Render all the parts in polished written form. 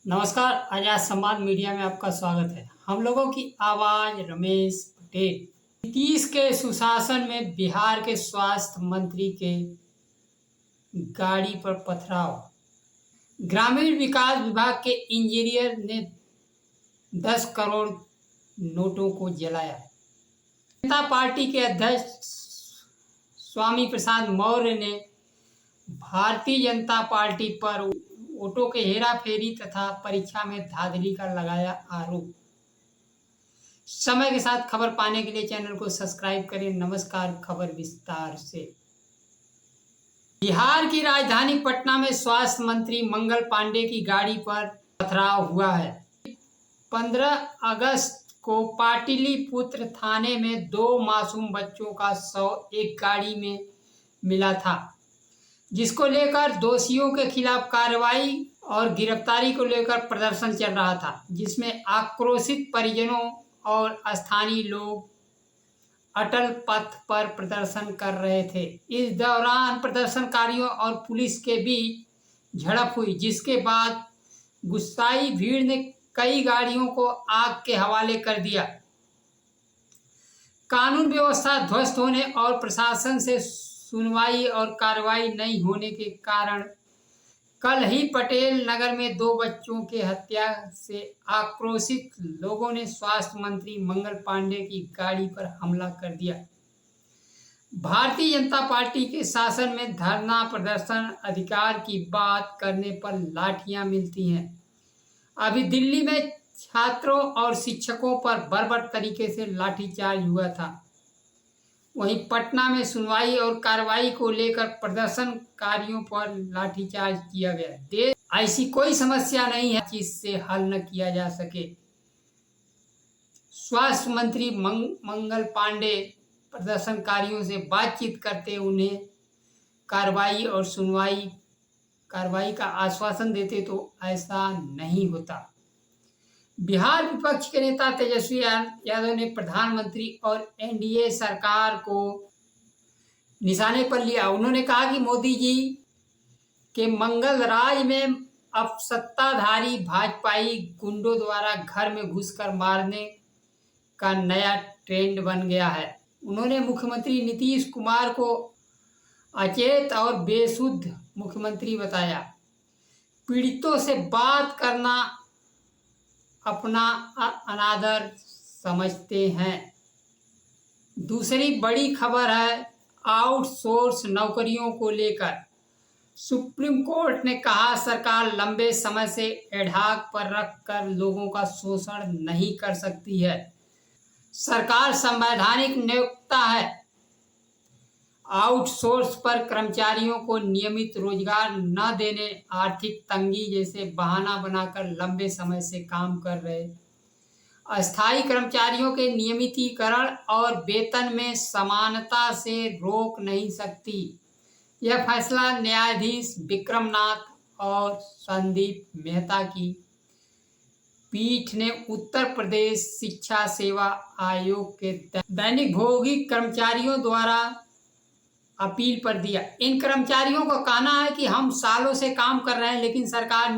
नमस्कार। आजाद संवाद मीडिया में आपका स्वागत है। हम लोगों की आवाज रमेश पटेल। नीतीश के सुशासन में बिहार के स्वास्थ्य मंत्री के गाड़ी पर पथराव। ग्रामीण विकास विभाग के इंजीनियर ने 10 करोड़ नोटों को जलाया। जनता पार्टी के अध्यक्ष स्वामी प्रसाद मौर्य ने भारतीय जनता पार्टी पर वोटों के हेराफेरी तथा परीक्षा में धांधली का लगाया आरोप। समय के साथ खबर पाने के लिए चैनल को सब्सक्राइब करें। नमस्कार, खबर विस्तार से। बिहार की राजधानी पटना में स्वास्थ्य मंत्री मंगल पांडे की गाड़ी पर पथराव हुआ है। 15 अगस्त को पाटलिपुत्र थाने में 2 मासूम बच्चों का शव एक गाड़ी में मिला था, जिसको लेकर दोषियों के खिलाफ कार्रवाई और गिरफ्तारी को लेकर प्रदर्शन चल रहा था, जिसमें आक्रोशित परिजनों और स्थानीय लोग अटल पथ पर प्रदर्शन कर रहे थे। इस दौरान प्रदर्शनकारियों और पुलिस के बीच झड़प हुई, जिसके बाद गुस्साई भीड़ ने कई गाड़ियों को आग के हवाले कर दिया। कानून व्यवस्था ध्वस्त होने और प्रशासन से सुनवाई और कार्रवाई नहीं होने के कारण कल ही पटेल नगर में 2 बच्चों के हत्या से आक्रोशित लोगों ने स्वास्थ्य मंत्री मंगल पांडे की गाड़ी पर हमला कर दिया। भारतीय जनता पार्टी के शासन में धरना प्रदर्शन अधिकार की बात करने पर लाठियां मिलती हैं। अभी दिल्ली में छात्रों और शिक्षकों पर बर्बर तरीके से लाठीचार्ज हुआ था। वहीं पटना में सुनवाई और कार्रवाई को लेकर प्रदर्शनकारियों पर लाठीचार्ज किया गया। देश ऐसी कोई समस्या नहीं है जिससे हल न किया जा सके। स्वास्थ्य मंत्री मंगल पांडे प्रदर्शनकारियों से बातचीत करते उन्हें कार्रवाई का आश्वासन देते तो ऐसा नहीं होता। बिहार विपक्ष के नेता तेजस्वी यादव ने प्रधानमंत्री और एनडीए सरकार को निशाने पर लिया। उन्होंने कहा कि मोदी जी के मंगल राज में अब सत्ताधारी भाजपाई गुंडों द्वारा घर में घुसकर मारने का नया ट्रेंड बन गया है। उन्होंने मुख्यमंत्री नीतीश कुमार को अचेत और बेसुध मुख्यमंत्री बताया। पीड़ितों से बात करना अपना अनादर समझते हैं। दूसरी बड़ी खबर है आउटसोर्स नौकरियों को लेकर। सुप्रीम कोर्ट ने कहा सरकार लंबे समय से एडहॉक पर रखकर लोगों का शोषण नहीं कर सकती है। सरकार संवैधानिक नियोक्ता है। आउटसोर्स पर कर्मचारियों को नियमित रोजगार न देने, आर्थिक तंगी जैसे बहाना बनाकर लंबे समय से काम कर रहे अस्थायी कर्मचारियों के नियमितीकरण और वेतन में समानता से रोक नहीं सकती। यह फैसला न्यायाधीश विक्रमनाथ और संदीप मेहता की पीठ ने उत्तर प्रदेश शिक्षा सेवा आयोग के दैनिक भोगी कर्मचारियों द्वारा अपील पर दिया। इन कर्मचारियों का कहना है कि हम सालों से काम कर रहे हैं, लेकिन सरकार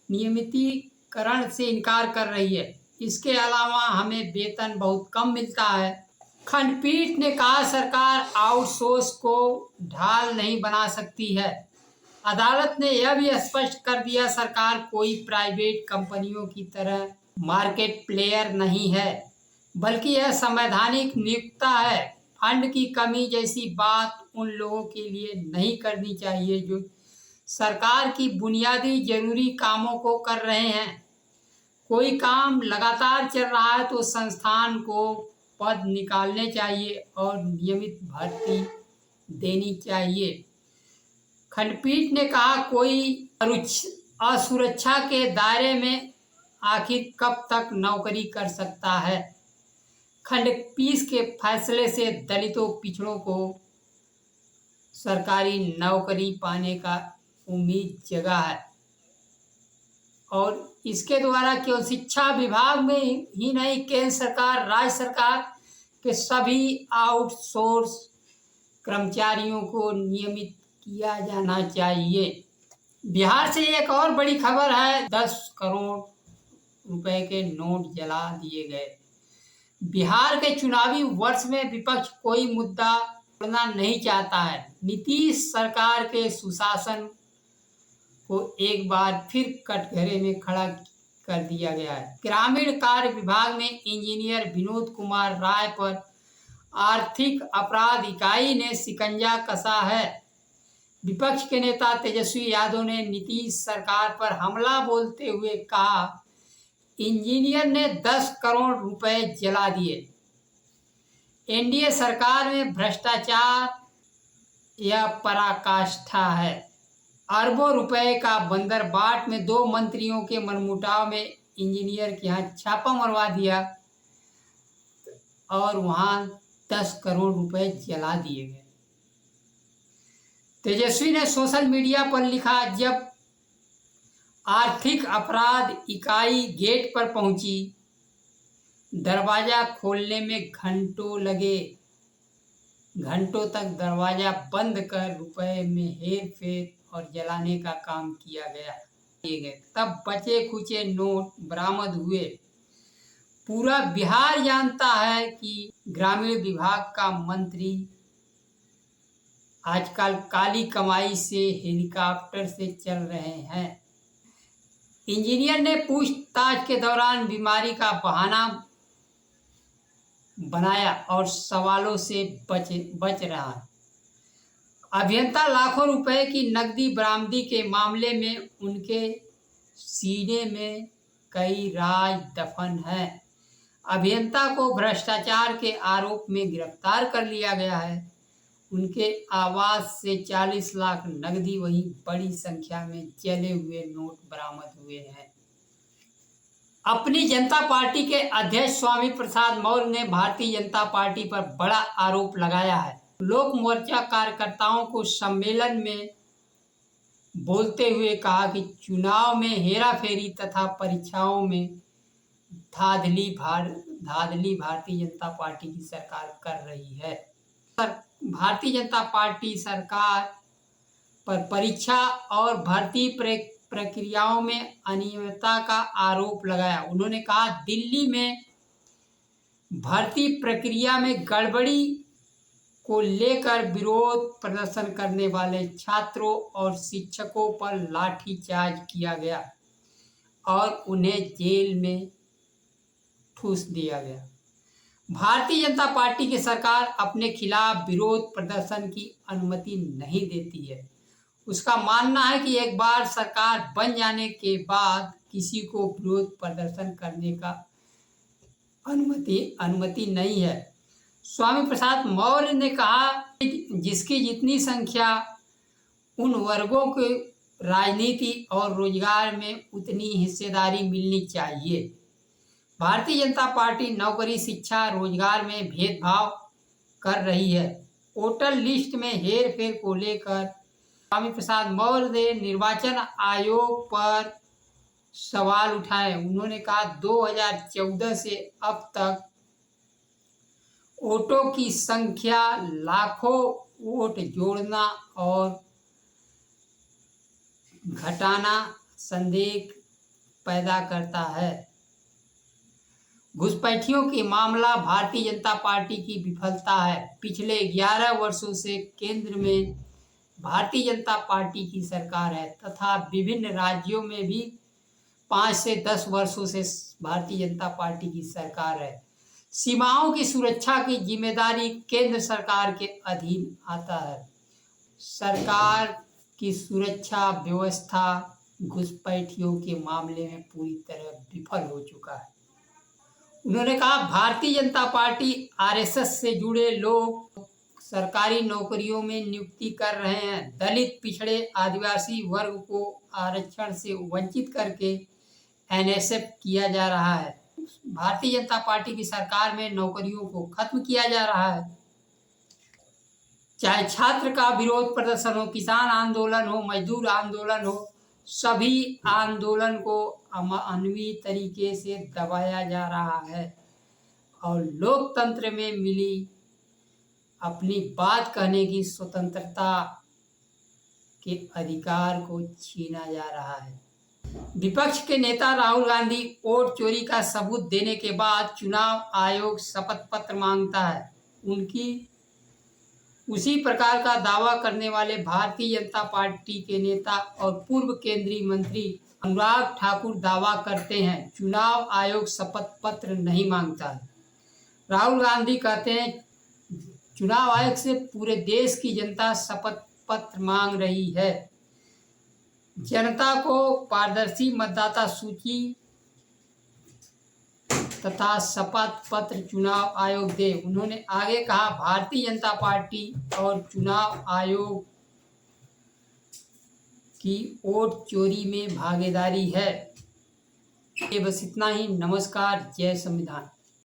नियमितीकरण से इनकार कर रही है। इसके अलावा हमें वेतन बहुत कम मिलता है। खंडपीठ ने कहा सरकार आउटसोर्स को ढाल नहीं बना सकती है। अदालत ने यह भी स्पष्ट कर दिया सरकार कोई प्राइवेट कंपनियों की तरह मार्केट प्लेयर नहीं है, बल्कि यह संवैधानिक नियोक्ता है। फंड की कमी जैसी बात उन लोगों के लिए नहीं करनी चाहिए जो सरकार की बुनियादी जरूरी कामों को कर रहे हैं। कोई काम लगातार चल रहा है तो संस्थान को पद निकालने चाहिए और नियमित भर्ती देनी चाहिए। खंडपीठ ने कहा कोई असुरक्षा के दायरे में आखिर कब तक नौकरी कर सकता है। खंडपीठ के फैसले से दलितों पिछड़ों को सरकारी नौकरी पाने का उम्मीद जगा है और इसके द्वारा केवल शिक्षा विभाग में ही नहीं, केंद्र सरकार, राज्य सरकार के सभी आउटसोर्स कर्मचारियों को नियमित किया जाना चाहिए। बिहार से एक और बड़ी खबर है, 10 करोड़ रुपए के नोट जला दिए गए। बिहार के चुनावी वर्ष में विपक्ष कोई मुद्दा छोड़ना नहीं चाहता है। नीतीश सरकार के सुशासन को एक बार फिर कटघरे में खड़ा कर दिया गया है। ग्रामीण कार्य विभाग में इंजीनियर विनोद कुमार राय पर आर्थिक अपराध इकाई ने शिकंजा कसा है। विपक्ष के नेता तेजस्वी यादव ने नीतीश सरकार पर हमला बोलते हुए कहा, इंजीनियर ने 10 करोड़ रुपए जला दिए। एनडीए सरकार में भ्रष्टाचार यह पराकाष्ठा है। अरबों रुपए का बंदरबाट में 2 मंत्रियों के मनमुटाव में इंजीनियर के यहाँ छापा मरवा दिया और वहां 10 करोड़ रुपए जला दिए गए। तेजस्वी ने सोशल मीडिया पर लिखा, जब आर्थिक अपराध इकाई गेट पर पहुंची, दरवाजा खोलने में घंटों लगे। घंटों तक दरवाजा बंद कर रुपए में हेर फेर और जलाने का काम किया गया। तब बचे खुचे नोट बरामद हुए। पूरा बिहार जानता है कि ग्रामीण विभाग का मंत्री आजकल काली कमाई से हेलीकॉप्टर से चल रहे हैं। इंजीनियर ने पूछताछ के दौरान बीमारी का बहाना बनाया और सवालों से बच रहा है। अभियंता लाखों रुपए की नकदी बरामदी के मामले में उनके सीने में कई राज दफन हैं। अभियंता को भ्रष्टाचार के आरोप में गिरफ्तार कर लिया गया है। उनके आवास से 40 लाख नकदी वहीं बड़ी संख्या में जले हुए नोट बरामद हुए हैं। अपनी जनता पार्टी के अध्यक्ष स्वामी प्रसाद मौर्य ने भारतीय जनता पार्टी पर बड़ा आरोप लगाया है। लोक मोर्चा कार्यकर्ताओं को सम्मेलन में बोलते हुए कहा कि चुनाव में हेराफेरी तथा परीक्षाओं में धांधली भारतीय जनता पार्टी की सरकार कर रही है। भारतीय जनता पार्टी सरकार पर परीक्षा और भर्ती प्रक्रियाओं में अनियमितता का आरोप लगाया। उन्होंने कहा, दिल्ली में भर्ती प्रक्रिया में गड़बड़ी को लेकर विरोध प्रदर्शन करने वाले छात्रों और शिक्षकों पर लाठीचार्ज किया गया और उन्हें जेल में ठूस दिया गया। भारतीय जनता पार्टी की सरकार अपने खिलाफ विरोध प्रदर्शन की अनुमति नहीं देती है। उसका मानना है कि एक बार सरकार बन जाने के बाद किसी को विरोध प्रदर्शन करने का अनुमति नहीं है। स्वामी प्रसाद मौर्य ने कहा कि जिसकी जितनी संख्या, उन वर्गों के राजनीति और रोजगार में उतनी हिस्सेदारी मिलनी चाहिए। भारतीय जनता पार्टी नौकरी, शिक्षा, रोजगार में भेदभाव कर रही है। वोटर लिस्ट में हेरफेर को लेकर स्वामी प्रसाद मौर्य ने निर्वाचन आयोग पर सवाल उठाए। उन्होंने कहा, 2014 से अब तक वोटों की संख्या लाखों वोट जोड़ना और घटाना संदेह पैदा करता है। घुसपैठियों की मामला भारतीय जनता पार्टी की विफलता है। पिछले 11 वर्षों से केंद्र में भारतीय जनता पार्टी की सरकार है तथा विभिन्न राज्यों में भी 5 से 10 वर्षों से भारतीय जनता पार्टी की सरकार है। सीमाओं की सुरक्षा की जिम्मेदारी केंद्र सरकार के अधीन आता है। सरकार की सुरक्षा व्यवस्था घुसपैठियों के मामले में पूरी तरह विफल हो चुका है। उन्होंने कहा, भारतीय जनता पार्टी आरएसएस से जुड़े लोग सरकारी नौकरियों में नियुक्ति कर रहे हैं। दलित, पिछड़े, आदिवासी वर्ग को आरक्षण से वंचित करके एनएसएफ किया जा रहा है। भारतीय जनता पार्टी की सरकार में नौकरियों को खत्म किया जा रहा है। चाहे छात्र का विरोध प्रदर्शन हो, किसान आंदोलन हो, मजदूर आंदोलन हो, सभी आंदोलन को अमानवीय तरीके से दबाया जा रहा है और लोकतंत्र में मिली अपनी बात कहने की स्वतंत्रता के अधिकार को छीना जा रहा है। विपक्ष के नेता राहुल गांधी वोट चोरी का सबूत देने के बाद चुनाव आयोग शपथ पत्र मांगता है। उनकी उसी प्रकार का दावा करने वाले भारतीय जनता पार्टी के नेता और पूर्व केंद्रीय मंत्री अनुराग ठाकुर दावा करते हैं चुनाव आयोग शपथ पत्र नहीं मांगता है। राहुल गांधी कहते हैं चुनाव आयोग से पूरे देश की जनता शपथ पत्र मांग रही है। जनता को पारदर्शी मतदाता सूची तथा शपथ पत्र चुनाव आयोग दे। उन्होंने आगे कहा भारतीय जनता पार्टी और चुनाव आयोग की वोट चोरी में भागीदारी है। ये बस इतना ही। नमस्कार। जय संविधान।